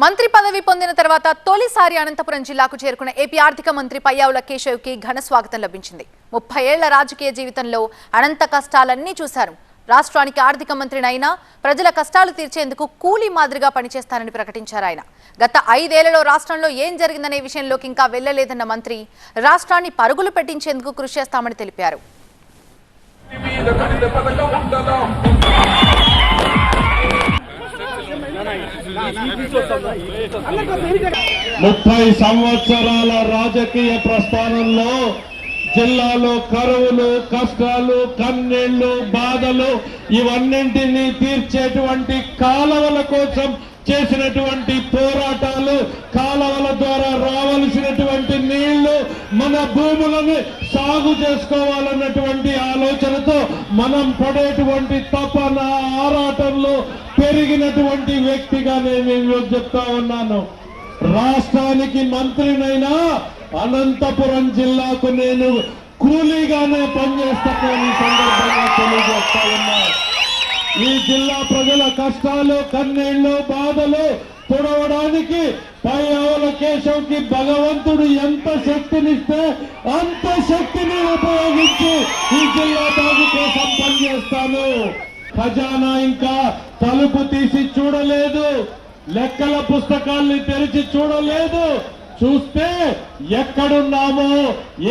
మంత్రి పదవి పొందిన తర్వాత తొలిసారి అనంతపురం జిల్లాకు చేరుకున్న ఏపీ ఆర్థిక మంత్రి పయ్యావుల కేశవ్కి ఘన స్వాగతం లభించింది. 30 ఏళ్ల రాజకీయ జీవితంలో అనంత కష్టాలన్నీ చూశారు. రాష్ట్రానికి ఆర్థిక మంత్రినైనా ప్రజల కష్టాలు తీర్చేందుకు కూలీ మాదిరిగా పనిచేస్తానని ప్రకటించారు ఆయన. గత 5 ఏళ్లలో రాష్ట్రంలో ఏం జరిగిందనే విషయంలోకి ఇంకా వెళ్లలేదన్న మంత్రి రాష్ట్రాన్ని పరుగులు పెట్టించేందుకు కృషి చేస్తామని తెలిపారు. 30 సంవత్సరాల రాజకీయ ప్రస్థానంలో జిల్లాలో కరువులు, కష్టాలు, కన్నీళ్లు, బాధలు ఇవన్నింటినీ తీర్చేటువంటి కాలవల కోసం చేసినటువంటి పోరాటాలు, కాలవల ద్వారా రావాల్సినటువంటి నీళ్లు, మన భూములను సాగు చేసుకోవాలన్నటువంటి ఆలోచనతో మనం పడేటువంటి తపన, ఆరాటంలో పెరిగినటువంటి వ్యక్తిగా నేను చెప్తా ఉన్నాను. రాష్ట్రానికి మంత్రినైనా అనంతపురం జిల్లాకు నేను కూలీగానే పనిచేస్తానని సందర్భంగా తెలియజేస్తా ఉన్నా. ఈ జిల్లా ప్రజల కష్టాలు, కన్నీళ్లు, బాధలు తొడవడానికి పయ్యావుల కేశవ్కి భగవంతుడు ఎంత శక్తినిస్తే అంత శక్తిని ఉపయోగించి ఈ జిల్లా బాగు కోసం పనిచేస్తాను. ఖజానా ఇంకా తలుపు తీసి చూడలేదు, లెక్కల పుస్తకాల్ని తెరిచి చూడలేదు. చూస్తే ఎక్కడున్నామో,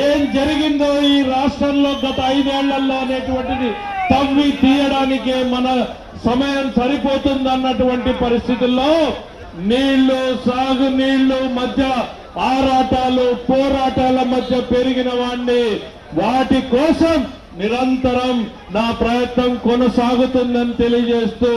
ఏం జరిగిందో ఈ రాష్ట్రంలో గత 5 ఏళ్లలో అనేటువంటిది తవ్వి తీయడానికే మన సమయం సరిపోతుందన్నటువంటి పరిస్థితుల్లో నీళ్లు, సాగు నీళ్లు మధ్య ఆరాటాలు, పోరాటాల మధ్య పెరిగిన వాణ్ణి. వాటి కోసం నిరంతరం నా ప్రయత్నం కొనసాగుతుందని తెలియజేస్తూ